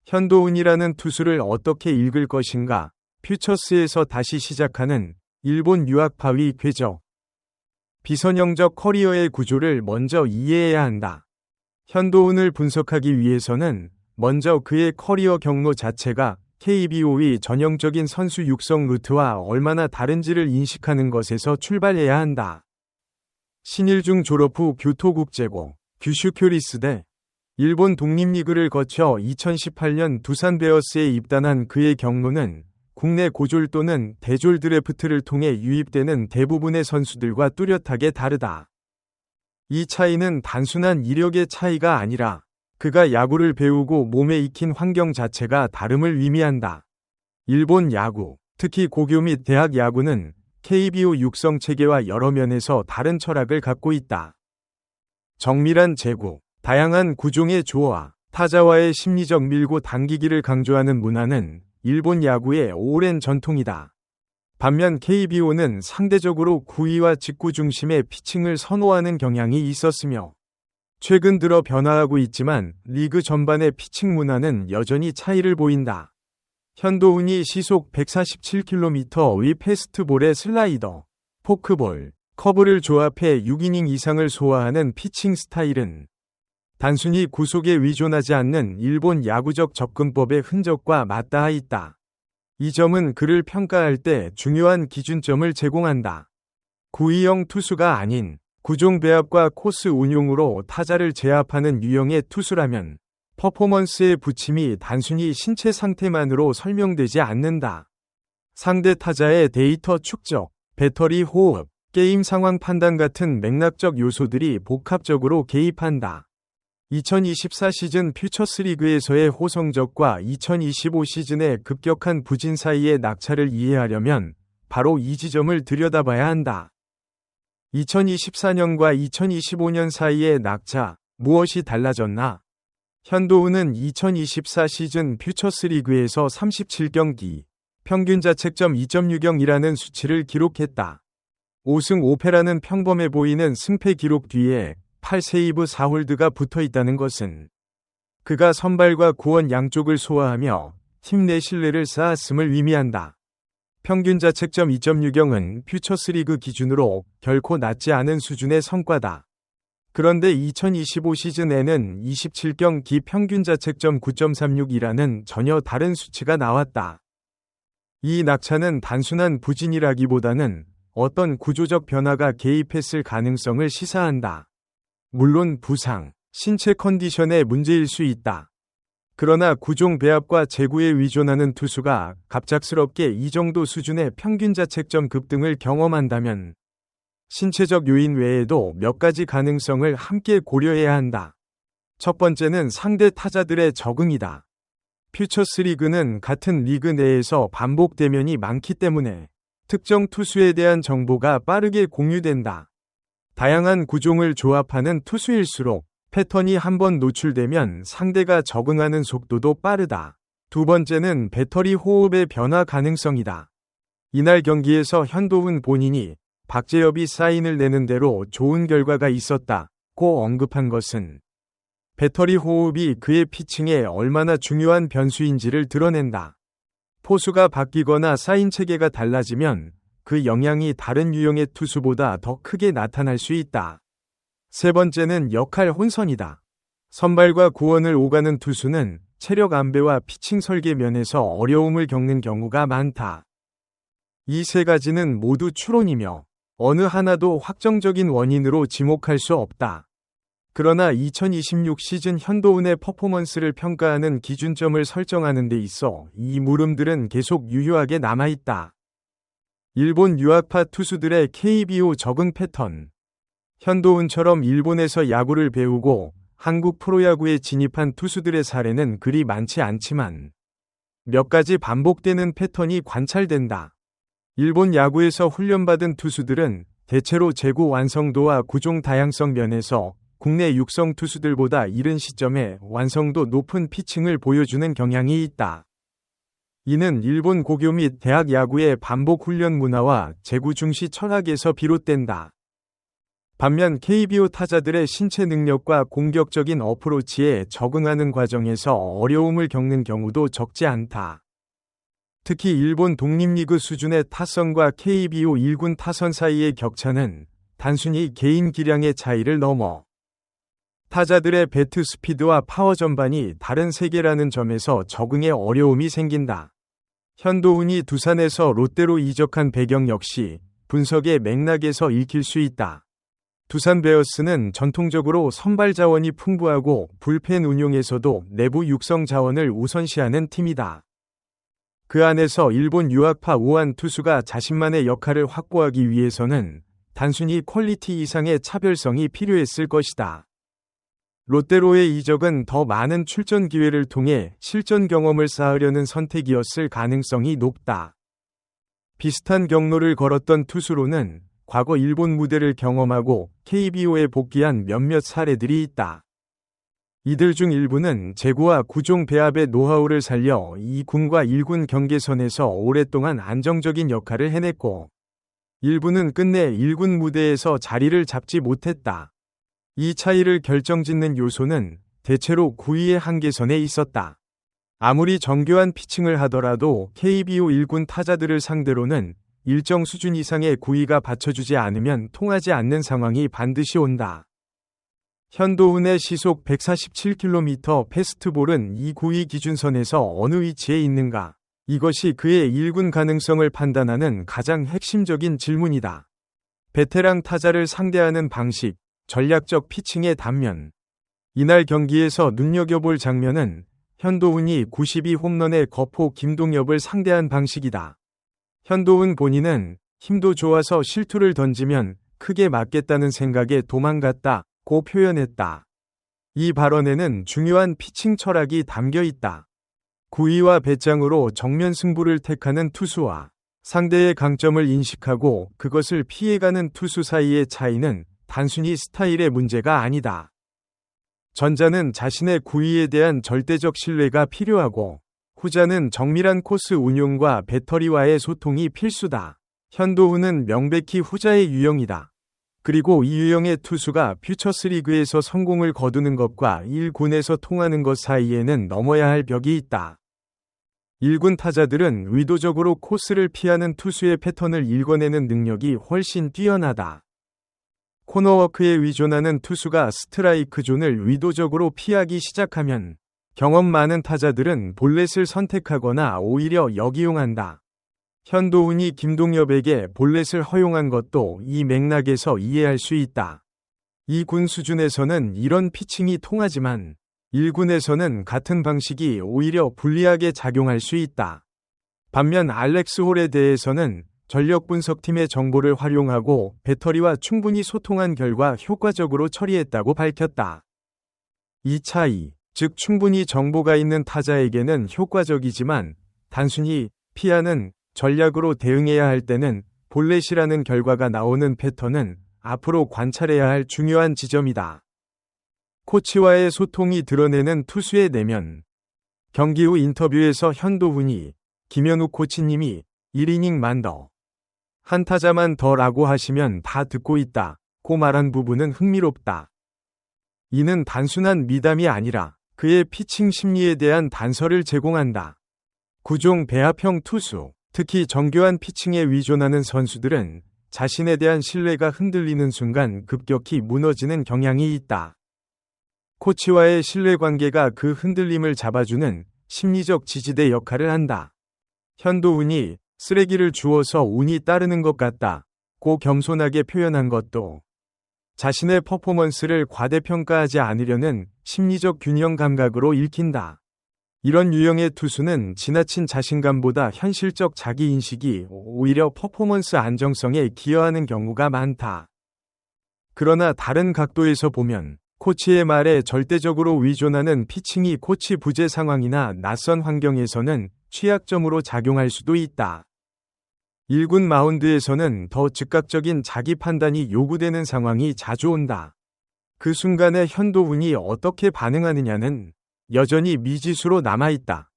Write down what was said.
현도훈이라는 투수를 어떻게 읽을 것인가? 퓨처스에서 다시 시작하는 일본 유학파의 궤적. 비선형적 커리어의 구조를 먼저 이해해야 한다. 현도훈을 분석하기 위해서는 먼저 그의 커리어 경로 자체가 KBO의 전형적인 선수 육성 루트와 얼마나 다른지를 인식하는 것에서 출발해야 한다. 신일중 졸업 후 교토국제고 규슈큐리스대 일본 독립리그를 거쳐 2018년 두산 베어스에 입단한 그의 경로는 국내 고졸 또는 대졸 드래프트를 통해 유입되는 대부분의 선수들과 뚜렷하게 다르다. 이 차이는 단순한 이력의 차이가 아니라 그가 야구를 배우고 몸에 익힌 환경 자체가 다름을 의미한다. 일본 야구, 특히 고교 및 대학 야구는 KBO 육성 체계와 여러 면에서 다른 철학을 갖고 있다. 정밀한 제구, 다양한 구종의 조화, 타자와의 심리적 밀고 당기기를 강조하는 문화는 일본 야구의 오랜 전통이다. 반면 KBO는 상대적으로 구위와 직구 중심의 피칭을 선호하는 경향이 있었으며 최근 들어 변화하고 있지만 리그 전반의 피칭 문화는 여전히 차이를 보인다. 현도훈이 시속 147km의 패스트볼에 슬라이더, 포크볼, 커브를 조합해 6이닝 이상을 소화하는 피칭 스타일은 단순히 구속에 의존하지 않는 일본 야구적 접근법의 흔적과 맞닿아 있다. 이 점은 그를 평가할 때 중요한 기준점을 제공한다. 구위형 투수가 아닌 구종 배합과 코스 운용으로 타자를 제압하는 유형의 투수라면 퍼포먼스의 부침이 단순히 신체 상태만으로 설명되지 않는다. 상대 타자의 데이터 축적, 배터리 호흡, 게임 상황 판단 같은 맥락적 요소들이 복합적으로 개입한다. 2024 시즌 퓨처스 리그에서의 호성적과 2025 시즌의 급격한 부진 사이의 낙차를 이해하려면 바로 이 지점을 들여다봐야 한다. 2024년과 2025년 사이의 낙차, 무엇이 달라졌나? 현도훈은 2024 시즌 퓨처스 리그에서 37경기, 평균 자책점 2.60이라는 수치를 기록했다. 5승 5패라는 평범해 보이는 승패 기록 뒤에 8세이브 4홀드가 붙어 있다는 것은 그가 선발과 구원 양쪽을 소화하며 팀 내 신뢰를 쌓았음을 의미한다. 평균 자책점 2.60은 퓨처스리그 기준으로 결코 낮지 않은 수준의 성과다. 그런데 2025 시즌에는 27경기 평균 자책점 9.36이라는 전혀 다른 수치가 나왔다. 이 낙차는 단순한 부진이라기보다는 어떤 구조적 변화가 개입했을 가능성을 시사한다. 물론 부상, 신체 컨디션의 문제일 수 있다. 그러나 구종 배합과 제구에 의존하는 투수가 갑작스럽게 이 정도 수준의 평균 자책점 급등을 경험한다면 신체적 요인 외에도 몇 가지 가능성을 함께 고려해야 한다. 첫 번째는 상대 타자들의 적응이다. 퓨처스 리그는 같은 리그 내에서 반복 대면이 많기 때문에 특정 투수에 대한 정보가 빠르게 공유된다. 다양한 구종을 조합하는 투수일수록 패턴이 한번 노출되면 상대가 적응하는 속도도 빠르다. 두 번째는 배터리 호흡의 변화 가능성이다. 이날 경기에서 현도훈 본인이 박재엽이 사인을 내는 대로 좋은 결과가 있었다고 언급한 것은 배터리 호흡이 그의 피칭에 얼마나 중요한 변수인지를 드러낸다. 포수가 바뀌거나 사인 체계가 달라지면 그 영향이 다른 유형의 투수보다 더 크게 나타날 수 있다. 세 번째는 역할 혼선이다. 선발과 구원을 오가는 투수는 체력 안배와 피칭 설계 면에서 어려움을 겪는 경우가 많다. 이 세 가지는 모두 추론이며 어느 하나도 확정적인 원인으로 지목할 수 없다. 그러나 2026 시즌 현도훈의 퍼포먼스를 평가하는 기준점을 설정하는 데 있어 이 물음들은 계속 유효하게 남아있다. 일본 유학파 투수들의 KBO 적응 패턴. 현도훈처럼 일본에서 야구를 배우고 한국 프로야구에 진입한 투수들의 사례는 그리 많지 않지만 몇 가지 반복되는 패턴이 관찰된다. 일본 야구에서 훈련받은 투수들은 대체로 제구 완성도와 구종 다양성 면에서 국내 육성 투수들보다 이른 시점에 완성도 높은 피칭을 보여주는 경향이 있다. 이는 일본 고교 및 대학 야구의 반복 훈련 문화와 제구 중시 철학에서 비롯된다. 반면 KBO 타자들의 신체 능력과 공격적인 어프로치에 적응하는 과정에서 어려움을 겪는 경우도 적지 않다. 특히 일본 독립리그 수준의 타선과 KBO 1군 타선 사이의 격차는 단순히 개인 기량의 차이를 넘어 타자들의 배트 스피드와 파워 전반이 다른 세계라는 점에서 적응에 어려움이 생긴다. 현도훈이 두산에서 롯데로 이적한 배경 역시 분석의 맥락에서 읽힐 수 있다. 두산 베어스는 전통적으로 선발 자원이 풍부하고 불펜 운용에서도 내부 육성 자원을 우선시하는 팀이다. 그 안에서 일본 유학파 우완 투수가 자신만의 역할을 확보하기 위해서는 단순히 퀄리티 이상의 차별성이 필요했을 것이다. 롯데로의 이적은 더 많은 출전 기회를 통해 실전 경험을 쌓으려는 선택이었을 가능성이 높다. 비슷한 경로를 걸었던 투수로는 과거 일본 무대를 경험하고 KBO에 복귀한 몇몇 사례들이 있다. 이들 중 일부는 제구와 구종 배합의 노하우를 살려 2군과 1군 경계선에서 오랫동안 안정적인 역할을 해냈고, 일부는 끝내 1군 무대에서 자리를 잡지 못했다. 이 차이를 결정짓는 요소는 대체로 구위의 한계선에 있었다. 아무리 정교한 피칭을 하더라도 KBO 1군 타자들을 상대로는 일정 수준 이상의 구위가 받쳐주지 않으면 통하지 않는 상황이 반드시 온다. 현도훈의 시속 147km 패스트볼은 이 구위 기준선에서 어느 위치에 있는가? 이것이 그의 1군 가능성을 판단하는 가장 핵심적인 질문이다. 베테랑 타자를 상대하는 방식, 전략적 피칭의 단면. 이날 경기에서 눈여겨볼 장면은 현도훈이 92홈런의 거포 김동엽을 상대한 방식이다. 현도훈 본인은 힘도 좋아서 실투를 던지면 크게 맞겠다는 생각에 도망갔다고 표현했다. 이 발언에는 중요한 피칭 철학이 담겨 있다. 구위와 배짱으로 정면 승부를 택하는 투수와 상대의 강점을 인식하고 그것을 피해가는 투수 사이의 차이는 단순히 스타일의 문제가 아니다. 전자는 자신의 구위에 대한 절대적 신뢰가 필요하고, 후자는 정밀한 코스 운용과 배터리와의 소통이 필수다. 현도훈은 명백히 후자의 유형이다. 그리고 이 유형의 투수가 퓨처스리그에서 성공을 거두는 것과 1군에서 통하는 것 사이에는 넘어야 할 벽이 있다. 1군 타자들은 의도적으로 코스를 피하는 투수의 패턴을 읽어내는 능력이 훨씬 뛰어나다. 코너워크에 의존하는 투수가 스트라이크 존을 의도적으로 피하기 시작하면 경험 많은 타자들은 볼넷을 선택하거나 오히려 역이용한다. 현도훈이 김동엽에게 볼넷을 허용한 것도 이 맥락에서 이해할 수 있다. 2군 수준에서는 이런 피칭이 통하지만 1군에서는 같은 방식이 오히려 불리하게 작용할 수 있다. 반면 알렉스 홀에 대해서는 전력 분석팀의 정보를 활용하고 배터리와 충분히 소통한 결과 효과적으로 처리했다고 밝혔다. 이 차이, 즉 충분히 정보가 있는 타자에게는 효과적이지만 단순히 피하는 전략으로 대응해야 할 때는 볼넷이라는 결과가 나오는 패턴은 앞으로 관찰해야 할 중요한 지점이다. 코치와의 소통이 드러내는 투수의 내면. 경기 후 인터뷰에서 현도훈이 김현욱 코치님이 1이닝만 더, 한 타자만 더라고 하시면 다 듣고 있다고 말한 부분은 흥미롭다. 이는 단순한 미담이 아니라 그의 피칭 심리에 대한 단서를 제공한다. 구종 배합형 투수, 특히 정교한 피칭에 의존하는 선수들은 자신에 대한 신뢰가 흔들리는 순간 급격히 무너지는 경향이 있다. 코치와의 신뢰관계가 그 흔들림을 잡아주는 심리적 지지대 역할을 한다. 현도훈이 쓰레기를 주워서 운이 따르는 것 같다고 겸손하게 표현한 것도 자신의 퍼포먼스를 과대평가하지 않으려는 심리적 균형 감각으로 읽힌다. 이런 유형의 투수는 지나친 자신감보다 현실적 자기인식이 오히려 퍼포먼스 안정성에 기여하는 경우가 많다. 그러나 다른 각도에서 보면 코치의 말에 절대적으로 의존하는 피칭이 코치 부재 상황이나 낯선 환경에서는 취약점으로 작용할 수도 있다. 1군 마운드에서는 더 즉각적인 자기 판단이 요구되는 상황이 자주 온다. 그 순간에 현도훈이 어떻게 반응하느냐는 여전히 미지수로 남아있다.